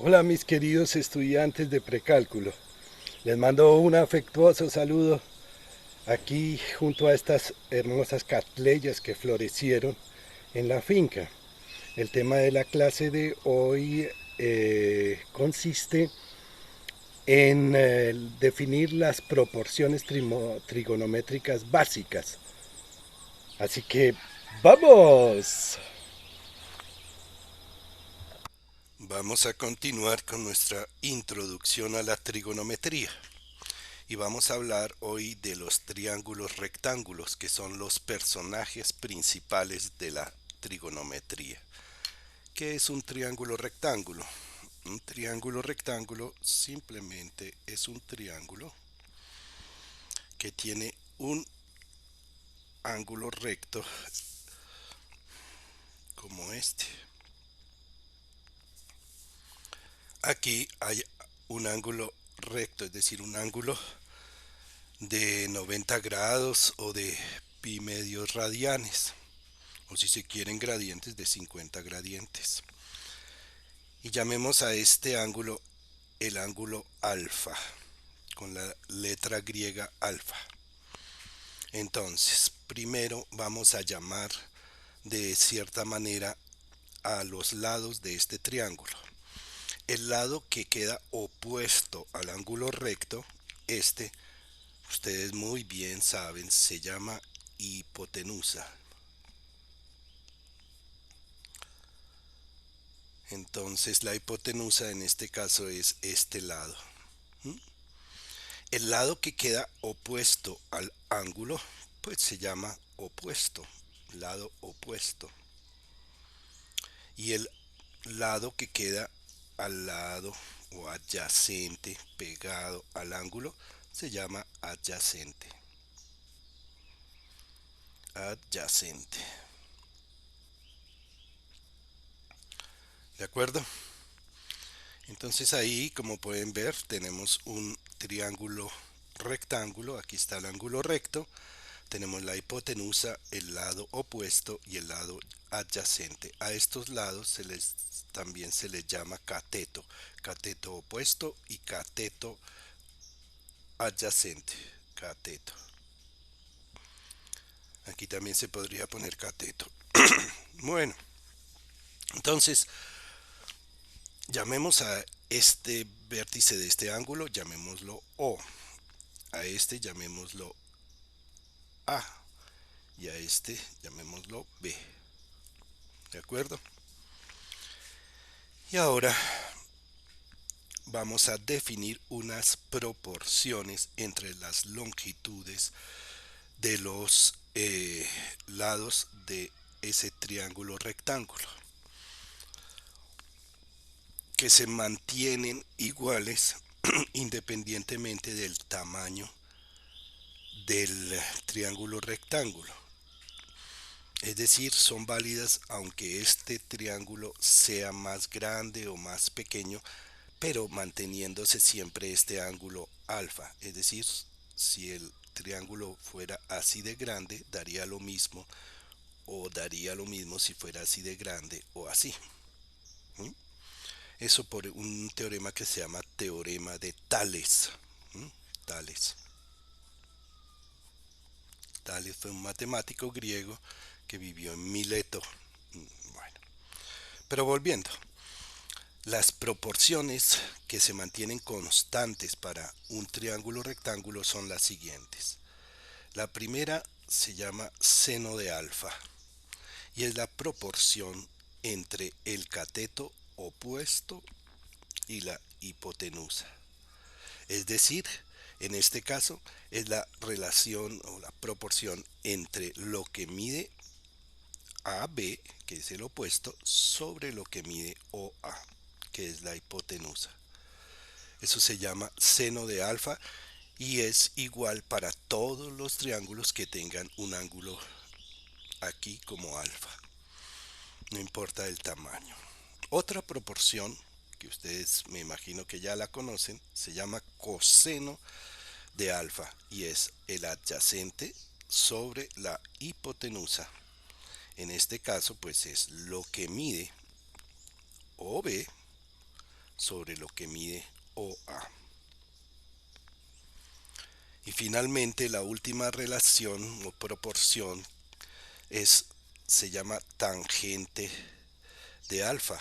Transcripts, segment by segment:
Hola mis queridos estudiantes de precálculo. Les mando un afectuoso saludo aquí junto a estas hermosas catleyas que florecieron en la finca. El tema de la clase de hoy consiste en definir las proporciones trigonométricas básicas. Así que, ¡vamos! Vamos a continuar con nuestra introducción a la trigonometría. Y vamos a hablar hoy de los triángulos rectángulos, que son los personajes principales de la trigonometría. ¿Qué es un triángulo rectángulo? Un triángulo rectángulo simplemente es un triángulo que tiene un ángulo recto como este. Aquí hay un ángulo recto, es decir, un ángulo de 90 grados o de pi medios radianes, o si se quieren gradientes de 50 gradientes. Y llamemos a este ángulo el ángulo alfa, con la letra griega alfa. Entonces, primero vamos a llamar de cierta manera a los lados de este triángulo. El lado que queda opuesto al ángulo recto, este, ustedes muy bien saben, se llama hipotenusa. Entonces la hipotenusa en este caso es este lado. ¿Mm? El lado que queda opuesto al ángulo, pues se llama opuesto, lado opuesto. Y el lado que queda al lado o adyacente, pegado al ángulo, se llama adyacente. Adyacente. ¿De acuerdo? Entonces ahí, como pueden ver, tenemos un triángulo rectángulo. Aquí está el ángulo recto. Tenemos la hipotenusa, el lado opuesto y el lado adyacente. A estos lados también se les llama cateto, cateto opuesto y cateto adyacente, cateto. Aquí también se podría poner cateto. Bueno, entonces llamemos a este vértice de este ángulo, llamémoslo O. A este llamémoslo A. Y a este llamémoslo B. ¿De acuerdo? Y ahora vamos a definir unas proporciones entre las longitudes de los lados de ese triángulo rectángulo, que se mantienen iguales independientemente del tamaño del triángulo rectángulo. Es decir, son válidas aunque este triángulo sea más grande o más pequeño, pero manteniéndose siempre este ángulo alfa. Es decir, si el triángulo fuera así de grande, daría lo mismo, o daría lo mismo si fuera así de grande o así. ¿Mm? Eso por un teorema que se llama teorema de Tales. ¿Mm? Tales. Tales fue un matemático griego que vivió en Mileto. Bueno, pero volviendo, las proporciones que se mantienen constantes para un triángulo rectángulo son las siguientes. La primera se llama seno de alfa y es la proporción entre el cateto opuesto y la hipotenusa. Es decir, en este caso es la relación o la proporción entre lo que mide AB, que es el opuesto, sobre lo que mide OA, que es la hipotenusa. Eso se llama seno de alfa y es igual para todos los triángulos que tengan un ángulo aquí como alfa. No importa el tamaño. Otra proporción que ustedes me imagino que ya la conocen se llama coseno de alfa y es el adyacente sobre la hipotenusa. En este caso pues es lo que mide OB sobre lo que mide OA. Y finalmente la última relación o proporción es, se llama tangente de alfa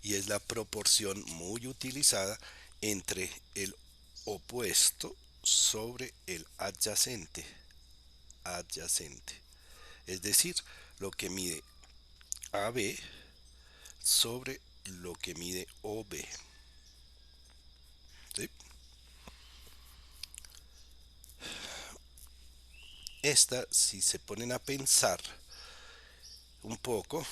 y es la proporción muy utilizada entre el opuesto sobre el adyacente. Adyacente. Es decir, lo que mide AB sobre lo que mide OB. ¿Sí? Esta, si se ponen a pensar un poco,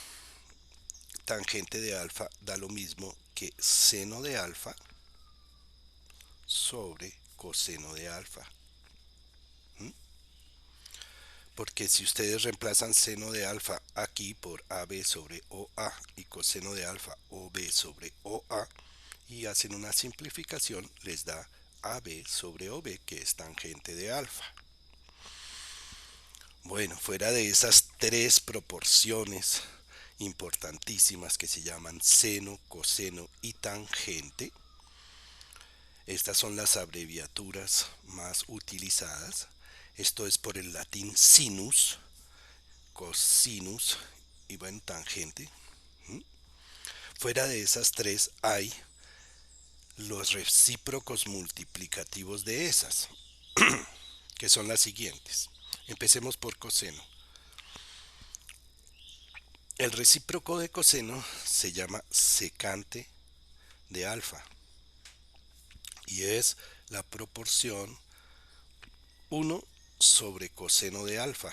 tangente de alfa da lo mismo que seno de alfa sobre coseno de alfa. ¿Mm? Porque si ustedes reemplazan seno de alfa aquí por AB sobre OA y coseno de alfa OB sobre OA y hacen una simplificación, les da AB sobre OB, que es tangente de alfa. Bueno, fuera de esas tres proporciones importantísimas que se llaman seno, coseno y tangente, estas son las abreviaturas más utilizadas. Esto es por el latín sinus, cosinus y bueno, tangente. ¿Mm? Fuera de esas tres hay los recíprocos multiplicativos de esas, que son las siguientes. Empecemos por coseno. El recíproco de coseno se llama secante de alfa y es la proporción 1 sobre coseno de alfa.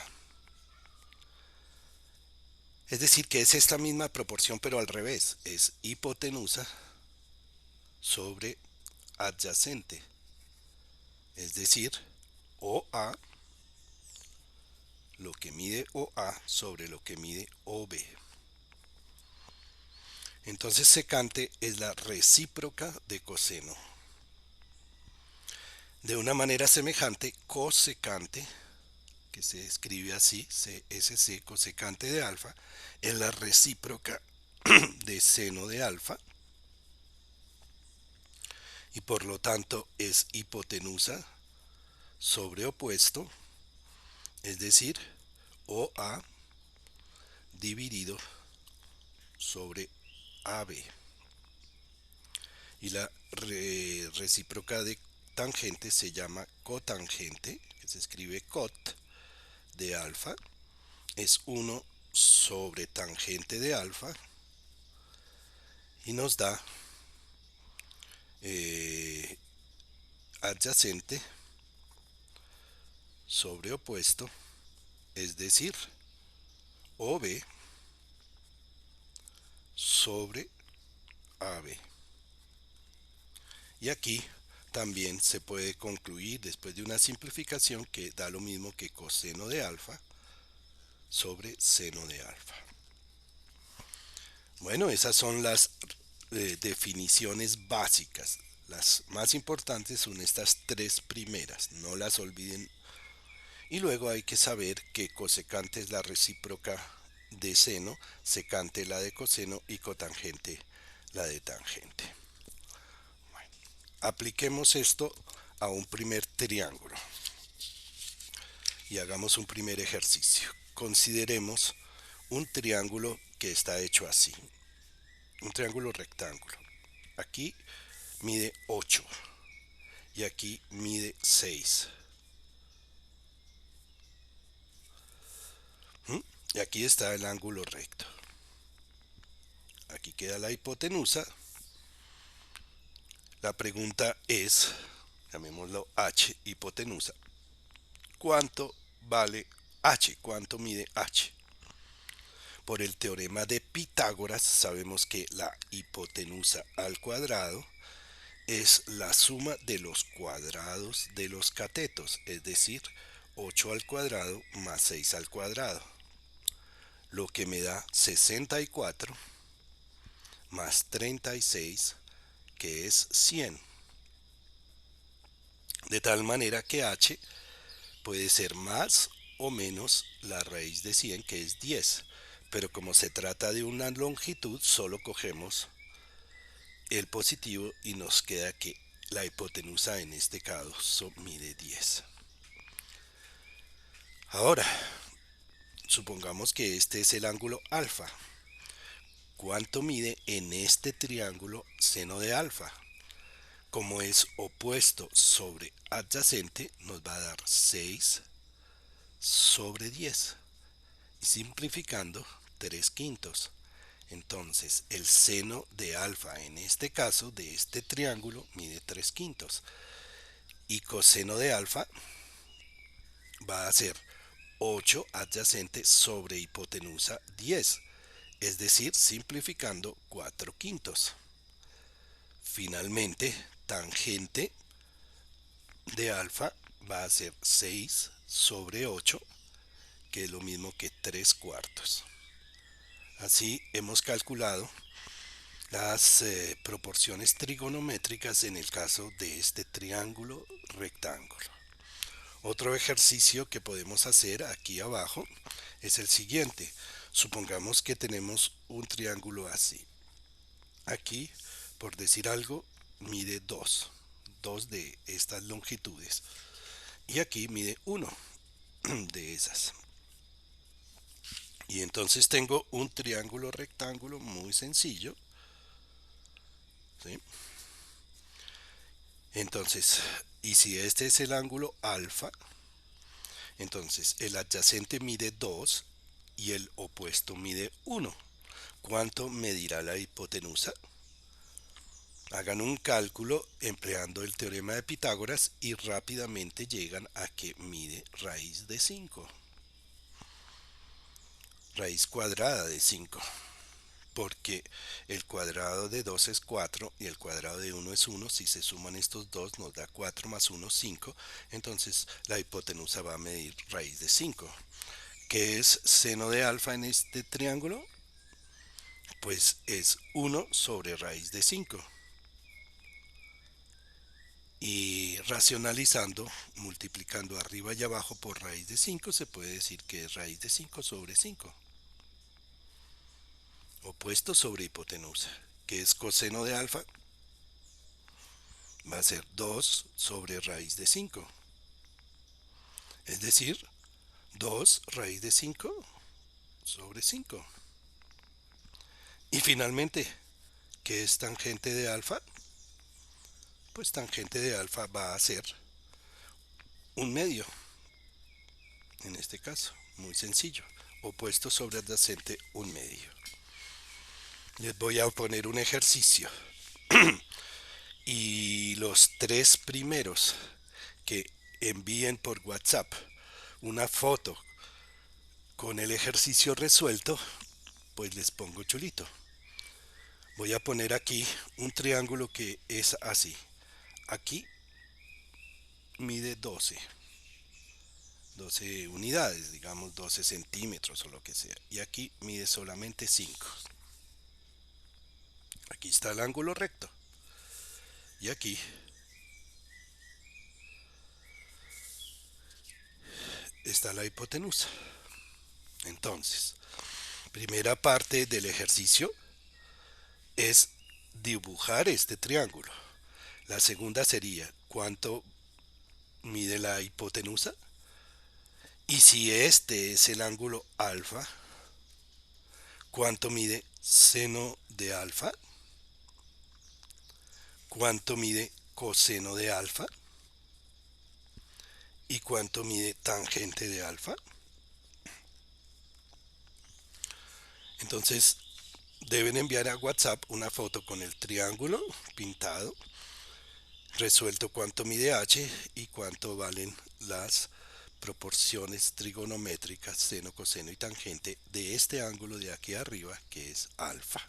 Es decir, que es esta misma proporción pero al revés. Es hipotenusa sobre adyacente. Es decir, OA, lo que mide OA sobre lo que mide OB. Entonces secante es la recíproca de coseno. De una manera semejante, cosecante, que se escribe así, CSC, cosecante de alfa, es la recíproca de seno de alfa y por lo tanto es hipotenusa sobre opuesto, es decir, OA dividido sobre AB. Y la recíproca de tangente se llama cotangente, que se escribe cot de alfa, es 1 sobre tangente de alfa y nos da adyacente sobre opuesto, es decir, OB sobre AB. Y aquí también se puede concluir después de una simplificación que da lo mismo que coseno de alfa sobre seno de alfa. Bueno, esas son las definiciones básicas. Las más importantes son estas tres primeras, no las olviden. Y luego hay que saber que cosecante es la recíproca de seno, secante la de coseno y cotangente la de tangente. Bueno, apliquemos esto a un primer triángulo y hagamos un primer ejercicio. Consideremos un triángulo que está hecho así, un triángulo rectángulo. Aquí mide 8 y aquí mide 6. ¿Mm? Y aquí está el ángulo recto. Aquí queda la hipotenusa. La pregunta es, llamémoslo H, hipotenusa. ¿Cuánto vale H? ¿Cuánto mide H? Por el teorema de Pitágoras sabemos que la hipotenusa al cuadrado es la suma de los cuadrados de los catetos, es decir, 8 al cuadrado más 6 al cuadrado, lo que me da 64 más 36, que es 100. De tal manera que h puede ser más o menos la raíz de 100, que es 10. Pero como se trata de una longitud, solo cogemos el positivo y nos queda que la hipotenusa en este caso mide 10. Ahora, supongamos que este es el ángulo alfa. ¿Cuánto mide en este triángulo seno de alfa? Como es opuesto sobre adyacente, nos va a dar 6 sobre 10. Y simplificando, 3 quintos. Entonces, el seno de alfa en este caso de este triángulo mide 3 quintos. Y coseno de alfa va a ser 8 adyacente sobre hipotenusa 10. Es decir, simplificando, 4 quintos. Finalmente, tangente de alfa va a ser 6 sobre 8, que es lo mismo que 3 cuartos. Así hemos calculado las proporciones trigonométricas en el caso de este triángulo rectángulo. Otro ejercicio que podemos hacer aquí abajo es el siguiente. Supongamos que tenemos un triángulo así. Aquí, por decir algo, mide 2 de estas longitudes. Y aquí mide 1 de esas. Y entonces tengo un triángulo rectángulo muy sencillo. ¿Sí? Entonces, y si este es el ángulo alfa, entonces el adyacente mide 2 y el opuesto mide 1. ¿Cuánto medirá la hipotenusa? Hagan un cálculo empleando el teorema de Pitágoras y rápidamente llegan a que mide raíz de 5. Raíz cuadrada de 5. Porque el cuadrado de 2 es 4 y el cuadrado de 1 es 1. Si se suman estos dos nos da 4 más 1, 5. Entonces la hipotenusa va a medir raíz de 5. ¿Qué es seno de alfa en este triángulo? Pues es 1 sobre raíz de 5. Y racionalizando, multiplicando arriba y abajo por raíz de 5, se puede decir que es raíz de 5 sobre 5. Opuesto sobre hipotenusa. ¿Qué es coseno de alfa? Va a ser 2 sobre raíz de 5. Es decir, 2 raíz de 5 sobre 5. Y finalmente, ¿qué es tangente de alfa? Pues tangente de alfa va a ser un medio. En este caso, muy sencillo. Opuesto sobre adyacente, un medio. Les voy a poner un ejercicio. Y los 3 primeros que envíen por WhatsApp una foto con el ejercicio resuelto, pues les pongo chulito. Voy a poner aquí un triángulo que es así. Aquí mide 12 unidades, digamos 12 centímetros o lo que sea. Y aquí mide solamente 5. Aquí está el ángulo recto. Y aquí está la hipotenusa. Entonces, primera parte del ejercicio es dibujar este triángulo. La segunda sería cuánto mide la hipotenusa. Y si este es el ángulo alfa, ¿cuánto mide seno de alfa? ¿Cuánto mide coseno de alfa? ¿Y cuánto mide tangente de alfa? Entonces deben enviar a WhatsApp una foto con el triángulo pintado, resuelto cuánto mide h y cuánto valen las proporciones trigonométricas seno, coseno y tangente de este ángulo de aquí arriba que es alfa.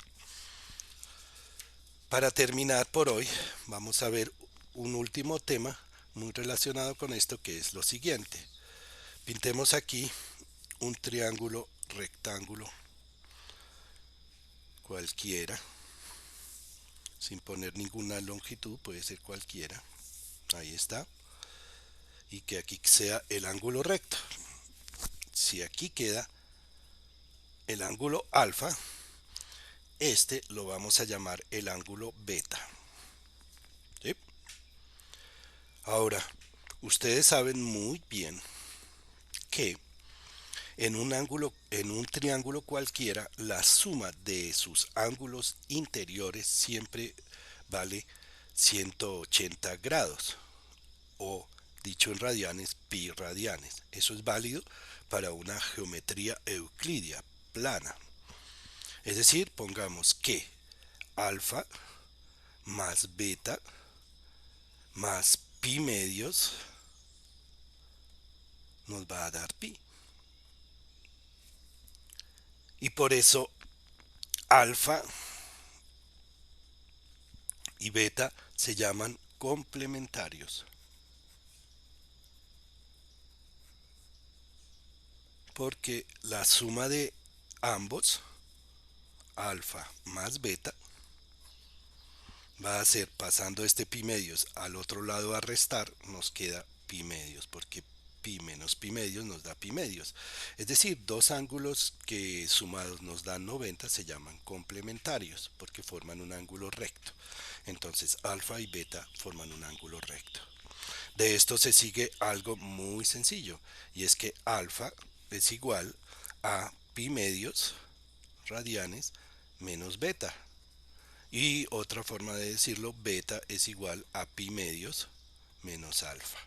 Para terminar por hoy vamos a ver un último tema muy relacionado con esto, que es lo siguiente. Pintemos aquí un triángulo rectángulo cualquiera, sin poner ninguna longitud, puede ser cualquiera. Ahí está. Y que aquí sea el ángulo recto. Si aquí queda el ángulo alfa, Este lo vamos a llamar el ángulo beta. ¿Sí? Ahora, ustedes saben muy bien que en un triángulo cualquiera, la suma de sus ángulos interiores siempre vale 180 grados, o dicho en radianes, pi radianes. Eso es válido para una geometría euclidia plana. Es decir, pongamos que alfa más beta más pi medios nos va a dar pi. Y por eso alfa y beta se llaman complementarios. Porque la suma de ambos, alfa más beta, va a ser, pasando este pi medios al otro lado a restar, nos queda pi medios, porque pi menos pi medios nos da pi medios. Es decir, dos ángulos que sumados nos dan 90 se llaman complementarios, porque forman un ángulo recto. Entonces alfa y beta forman un ángulo recto. De esto se sigue algo muy sencillo, y es que alfa es igual a pi medios radianes menos beta. Y otra forma de decirlo, beta es igual a pi medios menos alfa.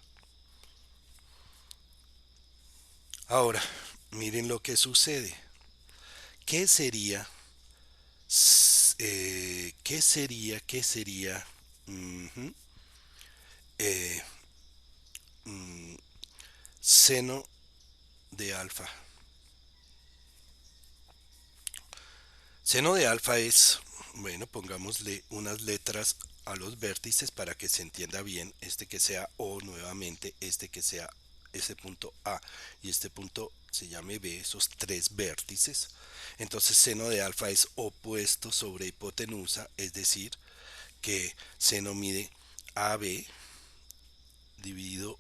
Ahora, miren lo que sucede. ¿Qué sería? ¿Qué sería? Ujú, eh, mm, seno de alfa. Seno de alfa es, bueno, pongámosle unas letras a los vértices para que se entienda bien. Este que sea O nuevamente, este que sea ese punto A y este punto se llame B, esos tres vértices. Entonces seno de alfa es opuesto sobre hipotenusa, es decir, que seno mide AB dividido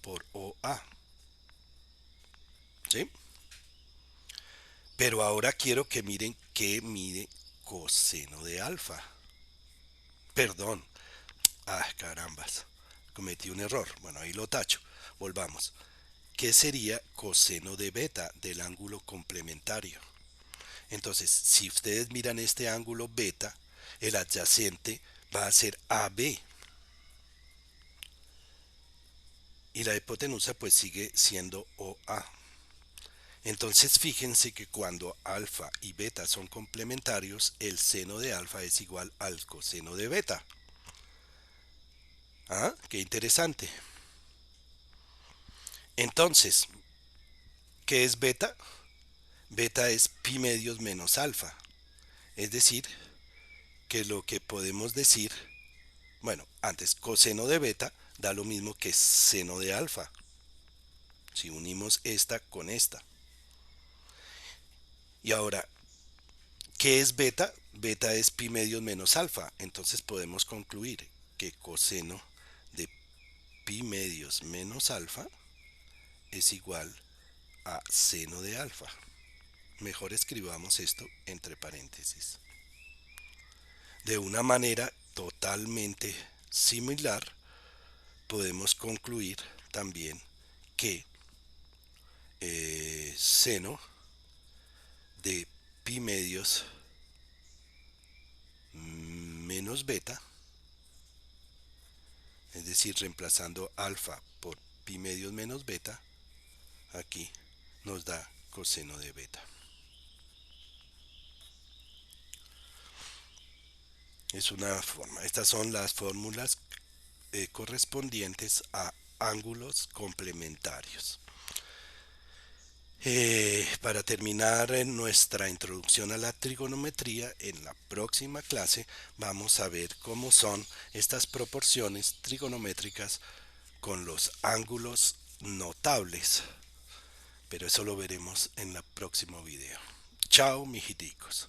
por OA. ¿Sí? Pero ahora quiero que miren qué mide coseno de alfa. Perdón. Ah, carambas. Cometí un error. Bueno, ahí lo tacho. Volvamos. ¿Qué sería coseno de beta del ángulo complementario? Entonces, si ustedes miran este ángulo beta, el adyacente va a ser AB. Y la hipotenusa pues sigue siendo OA. Entonces fíjense que cuando alfa y beta son complementarios, el seno de alfa es igual al coseno de beta. ¿Ah? Qué interesante. Entonces, ¿qué es beta? Beta es pi medios menos alfa. Es decir, que lo que podemos decir, bueno, antes coseno de beta da lo mismo que seno de alfa. Si unimos esta con esta. Y ahora, ¿qué es beta? Beta es pi medios menos alfa. Entonces podemos concluir que coseno de pi medios menos alfa es igual a seno de alfa. Mejor escribamos esto entre paréntesis. De una manera totalmente similar, podemos concluir también que seno de pi medios menos beta, es decir, reemplazando alfa por pi medios menos beta, aquí nos da coseno de beta. Es una forma. Estas son las fórmulas correspondientes a ángulos complementarios. Para terminar nuestra introducción a la trigonometría, en la próxima clase vamos a ver cómo son estas proporciones trigonométricas con los ángulos notables, pero eso lo veremos en el próximo video. Chao, mijiticos.